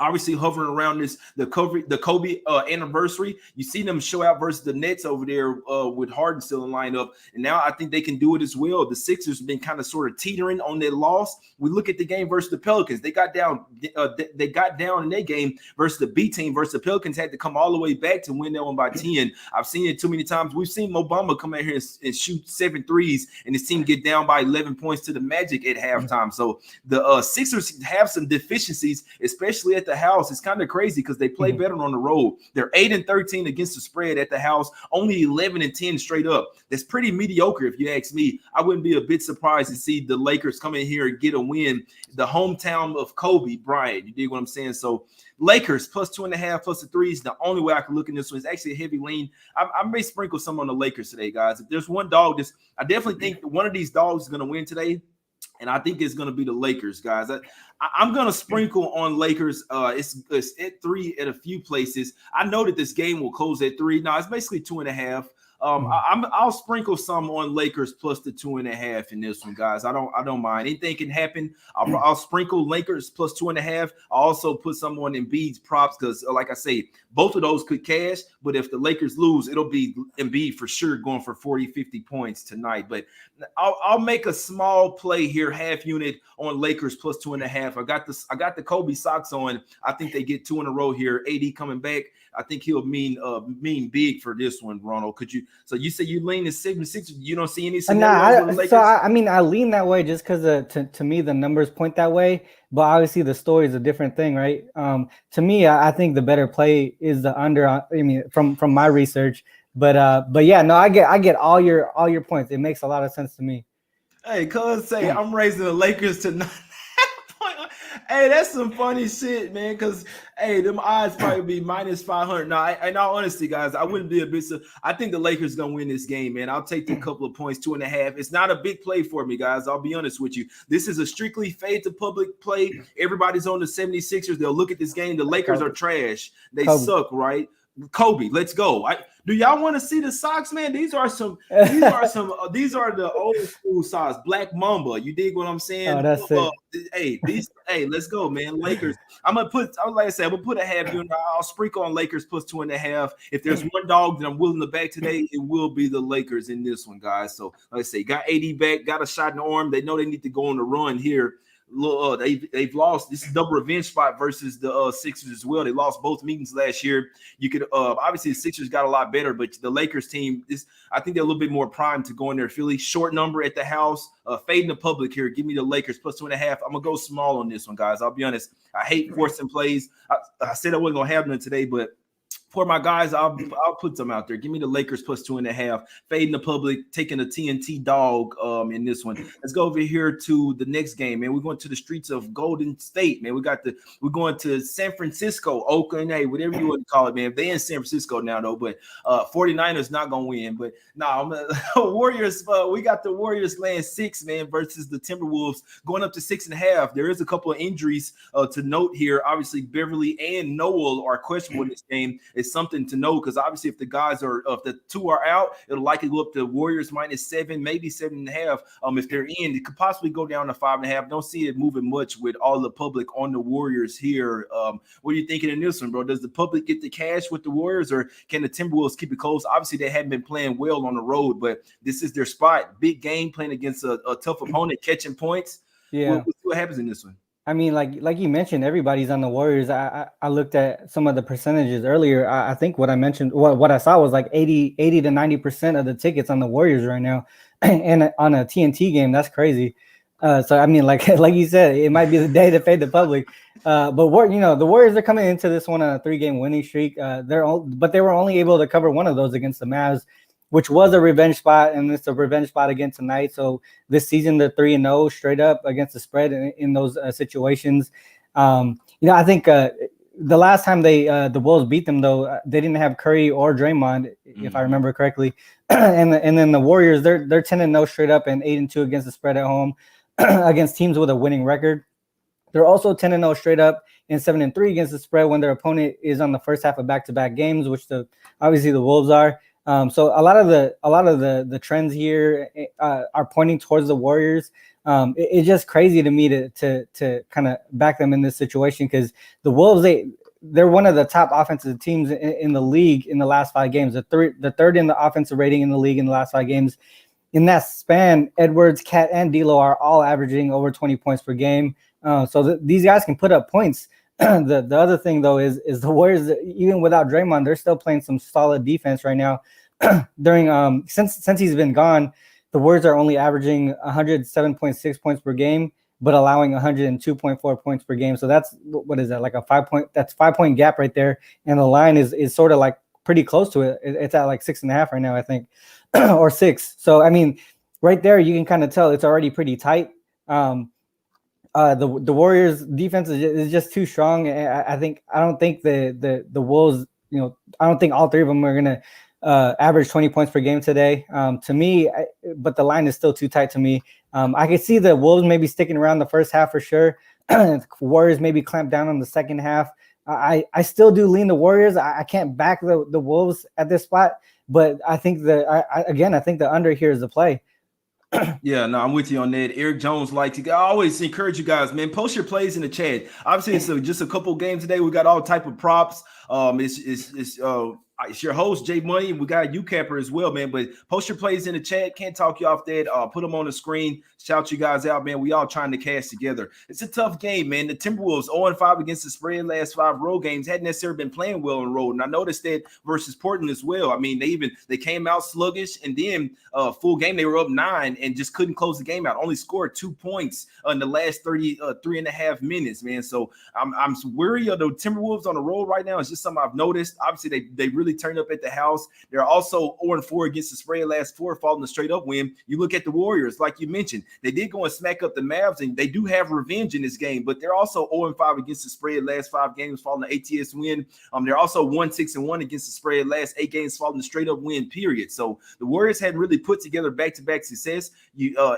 obviously hovering around the Kobe anniversary. You see them show out versus the Nets over there with Harden still in lineup, and now I think they can do it as well. The Sixers have been kind of sort of teetering on their loss. We look at the game versus the Pelicans. They got down. They got down in that game versus the B team. Versus the Pelicans had to come all the way back to win that one by 10. I've seen it too many times. We've seen Obama come out here and shoot 7 threes, and his team get down by 11 points to the Magic at halftime. So the Sixers have some deficiencies, especially at the house. It's kind of crazy because they play better on the road. They're 8-13 against the spread at the house, only 11-10 straight up. That's pretty mediocre if you ask me. I wouldn't be a bit surprised to see the Lakers come in here and get a win. The hometown of Kobe Bryant. You dig what I'm saying? So Lakers plus 2.5 plus the threes. The only way I can look in this one is actually a heavy lean. I may sprinkle some on the Lakers today, guys. If there's one dog, I definitely think one of these dogs is going to win today. And I think it's going to be the Lakers, guys. I'm going to sprinkle on Lakers. It's at 3 at a few places. I know that this game will close at 3. No, it's basically 2.5. I'll sprinkle some on Lakers plus the 2.5 in this one, guys. I don't mind. Anything can happen. I'll sprinkle Lakers plus 2.5. I'll also put some on Embiid's props because, like I say, both of those could cash. But if the Lakers lose, it'll be Embiid for sure going for 40, 50 points tonight. But I'll make a small play here, half unit on Lakers plus 2.5. I got the Kobe socks on. I think they get 2 in a row here. AD coming back. I think he'll mean big for this one, Ronald. Could you? So you say you lean to 7-6. You don't see any scenarios with the Lakers? So I mean, I lean that way just because to me the numbers point that way. But obviously the story is a different thing, right? To me, I think the better play is the under. I mean, from my research. But yeah, no, I get all your points. It makes a lot of sense to me. Hey, cuz say I'm raising the Lakers to 9. Hey, that's some funny shit, man. Because them odds probably be minus 500. Now, in all honesty, guys, I wouldn't be a bit. I think the Lakers gonna win this game, man. I'll take the couple of points, 2.5. It's not a big play for me, guys. I'll be honest with you. This is a strictly fade to public play. Everybody's on the 76ers. They'll look at this game. The Lakers are trash. They suck, right? Kobe, let's go. Do y'all want to see the socks, man? These are the old school socks, Black Mamba. You dig what I'm saying? Oh, that's it. Hey, let's go, man. Lakers. I'm gonna put a half unit. I'll sprinkle on Lakers plus 2.5. If there's one dog that I'm willing to back today, it will be the Lakers in this one, guys. So like I say, got AD back, got a shot in the arm. They know they need to go on the run here. They've lost. This is double revenge spot versus the Sixers as well. They lost both meetings last year. You could obviously the Sixers got a lot better, but the Lakers team I think they're a little bit more primed to go in there. Philly short number at the house, fading the public here. Give me the Lakers plus 2.5. I'm gonna go small on this one, guys. I'll be honest. I hate forcing plays. I said I wasn't gonna have none today, but for my guys, I'll put them out there. Give me the Lakers plus 2.5. Fading the public, taking a TNT dog in this one. Let's go over here to the next game, man. We're going to the streets of Golden State, man. We're going to San Francisco, Oakland, hey, whatever you want to call it, man. They're in San Francisco now, though, but 49ers not gonna win. But Warriors, we got the Warriors laying 6, man, versus the Timberwolves going up to 6.5. There is a couple of injuries to note here. Obviously, Beverly and Noel are questionable in this game. It's something to know because obviously if the 2 are out, it'll likely go up to Warriors -7, maybe 7.5. If they're in, it could possibly go down to 5.5. Don't see it moving much with all the public on the Warriors here. What are you thinking in this one, bro? Does the public get the cash with the Warriors, or can the Timberwolves keep it close? Obviously, they haven't been playing well on the road, but this is their spot. Big game playing against a tough opponent, catching points. Yeah, we'll see what happens in this one. I mean, like you mentioned, everybody's on the Warriors. I looked at some of the percentages earlier. I think what I mentioned, what I saw was like 80 to 90% of the tickets on the Warriors right now, and on a TNT game, that's crazy. So I mean, like you said, it might be the day to fade the public. But the Warriors are coming into this one on a 3-game winning streak. But they were only able to cover one of those against the Mavs, which was a revenge spot, and it's a revenge spot again tonight. So this season, they're 3-0 straight up against the spread in those situations. I think the last time the Wolves beat them, though, they didn't have Curry or Draymond, if I remember correctly. and then the Warriors, they're 10-0 straight up and 8-2 against the spread at home against teams with a winning record. They're also 10-0 straight up and 7-3 against the spread when their opponent is on the first half of back-to-back games, which obviously the Wolves are. So a lot of the trends here are pointing towards the Warriors. It's just crazy to me to kind of back them in this situation, because the Wolves, they're one of the top offensive teams in the league in the last 5 games. The third in the offensive rating in the league in the last 5 games. In that span, Edwards, Cat, and D'Lo are all averaging over 20 points per game. So these guys can put up points. The other thing, though, is the Warriors, even without Draymond, they're still playing some solid defense right now. During since he's been gone, the Warriors are only averaging 107.6 points per game, but allowing 102.4 points per game. So that's, what is that, like a 5-point gap right there. And the line is sort of like pretty close to it. It's at like 6.5 right now, I think, or 6. So, I mean, right there, you can kind of tell it's already pretty tight. The Warriors defense is just too strong. I don't think the Wolves, I don't think all 3 of them are going to average 20 points per game today. To me, but the line is still too tight to me. I could see the Wolves maybe sticking around the first half for sure. Warriors maybe clamp down on the second half. I still do lean the Warriors. I can't back the Wolves at this spot, but I think I think the under here is the play. Yeah, no, I'm with you on that. Eric Jones likes to. I always encourage you guys, man. Post your plays in the chat. Obviously, it's just a couple games today. We got all type of props. It's your host, Jay Money, and we got you Capper as well, man. But post your plays in the chat. Can't talk you off that. Put them on the screen. Shout you guys out, man. We all trying to cash together. It's a tough game, man. The Timberwolves 0-5 against the spread last 5 road games. Hadn't necessarily been playing well on the road. And I noticed that versus Portland as well. I mean, they came out sluggish, and then full game they were up 9 and just couldn't close the game out. Only scored 2 points in the last 3.5 minutes, man. So I'm wary of the Timberwolves on the road right now. It's just something I've noticed. Obviously, they really turned up at the house. They're also 0-4 against the spread last 4, following a straight up win. You look at the Warriors, like you mentioned, they did go and smack up the Mavs, and they do have revenge in this game, but they're also 0-5 against the spread last 5 games, following the ATS win. They're also 1-6-1 against the spread last 8 games, following the straight up win, period. So the Warriors hadn't really put together back-to-back success.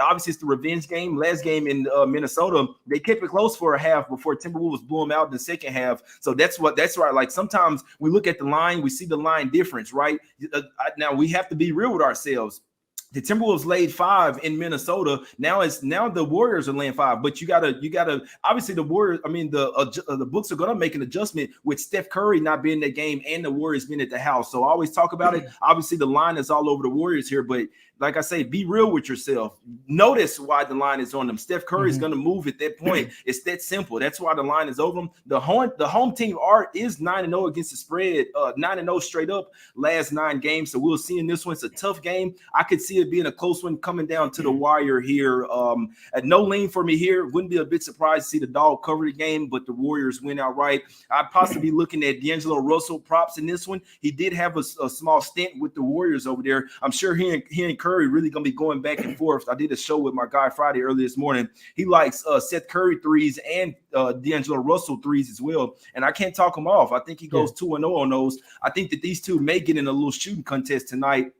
Obviously, it's the revenge game. Last game in Minnesota, they kept it close for a half before Timberwolves blew them out in the second half. So that's right. Like, sometimes we look at the line, we see the line difference, right? Now we have to be real with ourselves. The Timberwolves laid 5 in Minnesota. Now the Warriors are laying 5, but you gotta obviously the Warriors. I mean, the books are gonna make an adjustment with Steph Curry not being in the game and the Warriors being at the house. So I always talk about it. Obviously, the line is all over the Warriors here, but like I say, be real with yourself. Notice why the line is on them. Steph Curry is going to move at that point. It's that simple. That's why the line is over them. The home team is 9-0 against the spread, 9-0 straight up last 9 games. So we'll see in this one. It's a tough game. I could see it being a close one coming down to the wire here. At no lean for me here. Wouldn't be a bit surprised to see the dog cover the game, but the Warriors win outright. I'd possibly be looking at D'Angelo Russell props in this one. He did have a small stint with the Warriors over there. I'm sure he and Curry really gonna be going back and forth. I did a show with my guy Friday early this morning. He likes Seth Curry threes and D'Angelo Russell threes as well, and I can't talk him off. I think he goes 2-0 on those. I think that these two may get in a little shooting contest tonight.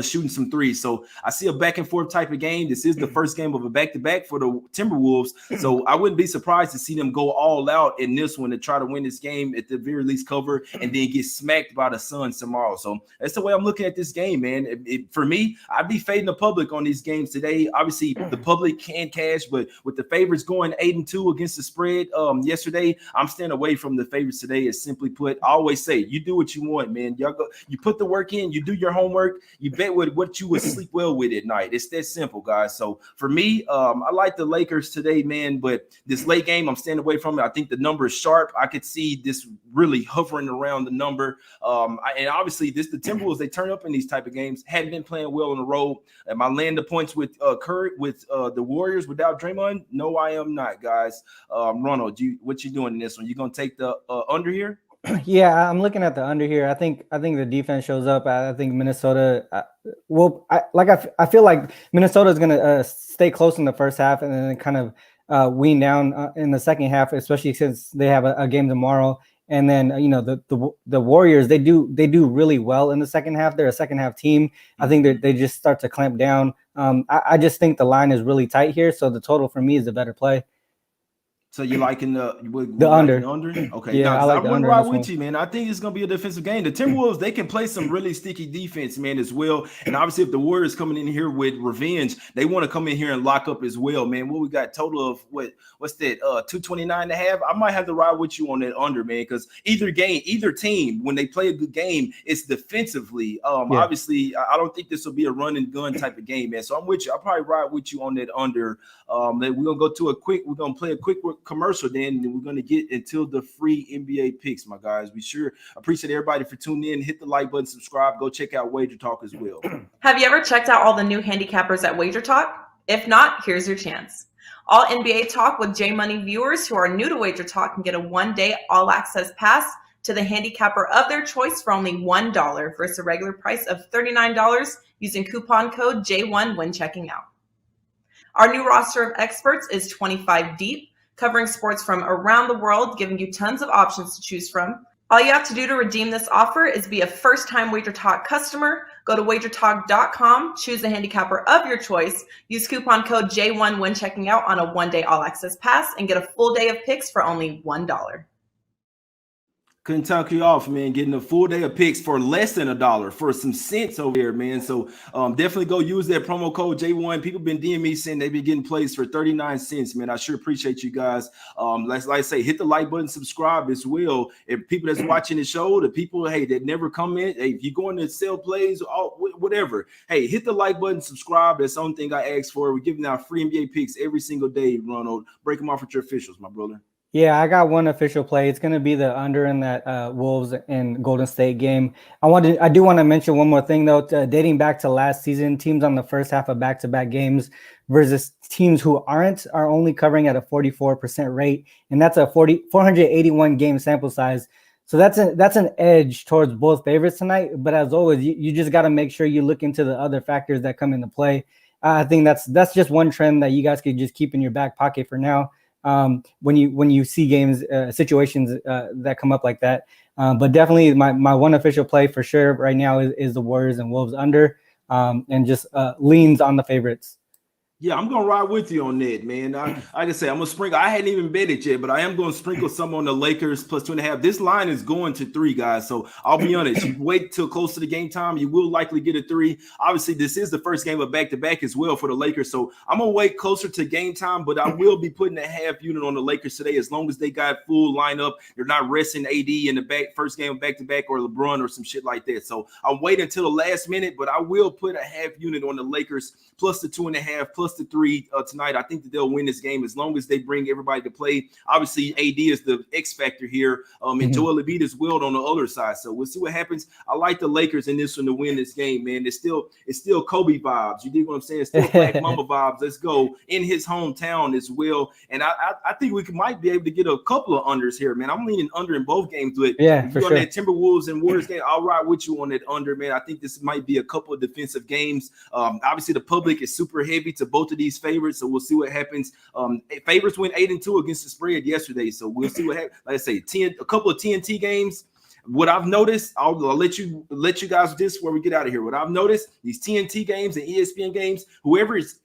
Shooting some threes. So I see a back and forth type of game. This is the first game of a back-to-back for the Timberwolves. So I wouldn't be surprised to see them go all out in this one to try to win this game, at the very least cover, and then get smacked by the Suns tomorrow. So that's the way I'm looking at this game, man. For me, I'd be fading the public on these games today. Obviously, the public can cash, but with the favorites going 8-2 against the spread yesterday, I'm staying away from the favorites today. As simply put, I always say, you do what you want, man. You put the work in, you do your homework, you bet with what you would sleep well with at night. It's that simple, guys. So for me, I like the Lakers today, man, but this late game, I'm staying away from it. I think the number is sharp. I could see this really hovering around the number. And obviously, the Timberwolves, they turn up in these type of games, hadn't been playing well on the road. Am I laying the points with Curry, with the Warriors without Draymond? No, I am not, guys. Ronald, what you doing in this one? You going to take the under here? Yeah, I'm looking at the under here. I think the defense shows up. I think Minnesota. I feel like Minnesota is going to stay close in the first half and then kind of wean down in the second half, especially since they have a game tomorrow. And then the Warriors, they do really well in the second half. They're a second half team. I think they just start to clamp down. I just think the line is really tight here, so the total for me is a better play. So you liking the under? Okay, Yeah, I I like the wouldn't under. ride with you, man. I think it's gonna be a defensive game. The Timberwolves, they can play some really sticky defense, man, as well. And obviously, if the Warriors coming in here with revenge, they want to come in here and lock up as well, man. What we got total of what's that? 229.5. I might have to ride with you on that under, man, because either team, when they play a good game, it's defensively. Obviously, I don't think this will be a run and gun type of game, man. So I'm with you. I'll probably ride with you on that under. We're gonna play a quick commercial, then we're gonna get into the free NBA picks, my guys. We sure appreciate everybody for tuning in. Hit the like button, subscribe, go check out Wager Talk as well. Have you ever checked out all the new handicappers at Wager Talk? If not, here's your chance. All NBA Talk with J Money viewers who are new to Wager Talk can get a one-day all-access pass to the handicapper of their choice for only $1 versus a regular price of $39 using coupon code J1 when checking out. Our new roster of experts is 25 deep, covering sports from around the world, giving you tons of options to choose from. All you have to do to redeem this offer is be a first-time Wager Talk customer. Go to wagertalk.com, choose the handicapper of your choice, use coupon code J1 when checking out on a one-day all-access pass, and get a full day of picks for only $1. Couldn't talk you off, man. Getting a full day of picks for less than $1 for some cents over here, man. So definitely go use that promo code J1. People been DMing me saying they've been getting plays for 39 cents, man. I sure appreciate you guys. Like I say, hit the like button, subscribe as well. If people that's watching the show, the people, that never comment, if you're going to sell plays, whatever, hit the like button, subscribe. That's the only thing I ask for. We're giving out free NBA picks every single day, Ronald. Break them off with your officials, my brother. Yeah, I got one official play. It's going to be the under in that Wolves and Golden State game. I do want to mention one more thing, though. Dating back to last season, teams on the first half of back-to-back games versus teams who aren't are only covering at a 44% rate, and that's a 481 game sample size. So that's an edge towards both favorites tonight. But as always, you just got to make sure you look into the other factors that come into play. I think that's just one trend that you guys could just keep in your back pocket for now. When you see games, situations that come up like that. But definitely my one official play for sure right now is the Warriors and Wolves under, and just leans on the favorites. Yeah, I'm gonna ride with you on that, man. Like I say, I'm gonna sprinkle. I hadn't even bet it yet, but I am gonna sprinkle some on the Lakers plus 2.5. This line is going to 3, guys. So I'll be honest. You wait till close to the game time, you will likely get a 3. Obviously, this is the first game of back-to-back as well for the Lakers. So I'm gonna wait closer to game time, but I will be putting a half unit on the Lakers today as long as they got full lineup. They're not resting AD in the first game of back-to-back or LeBron or some shit like that. So I'll wait until the last minute, but I will put a half unit on the Lakers plus the 2.5 plus the 3 tonight. I think that they'll win this game as long as they bring everybody to play. Obviously, AD is the X factor here, and Joel Embiid is willed on the other side. So we'll see what happens. I like the Lakers in this one to win this game, man. It's still Kobe vibes. You dig what I'm saying? It's still Black Mamba vibes. Let's go in his hometown as well. And I think we might be able to get a couple of unders here, man. I'm leaning under in both games. But yeah, if you're on that Timberwolves and Warriors game, I'll ride with you on that under, man. I think this might be a couple of defensive games. Obviously, the public is super heavy to both of these favorites, so we'll see what happens. Favorites went 8-2 against the spread yesterday, so we'll see what happens. Like I say, a couple of TNT games. What I've noticed, I'll let you guys do this before we get out of here. What I've noticed, these TNT games and ESPN games,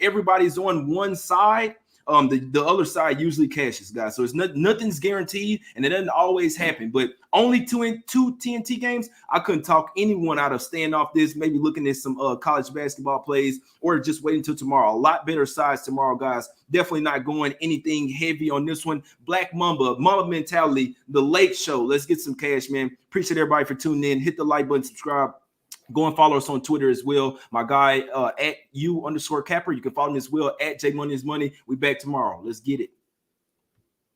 everybody's on one side. The other side usually cashes, guys. So it's nothing's guaranteed, and it doesn't always happen. But only two TNT games, I couldn't talk anyone out of staying off this, maybe looking at some college basketball plays, or just waiting until tomorrow. A lot better sides tomorrow, guys. Definitely not going anything heavy on this one. Black Mamba mentality, the late show. Let's get some cash, man. Appreciate everybody for tuning in. Hit the like button, subscribe. Go and follow us on Twitter as well. My guy at @U_Capper. You can follow me as well at JMoneyIsMoney. We back tomorrow. Let's get it.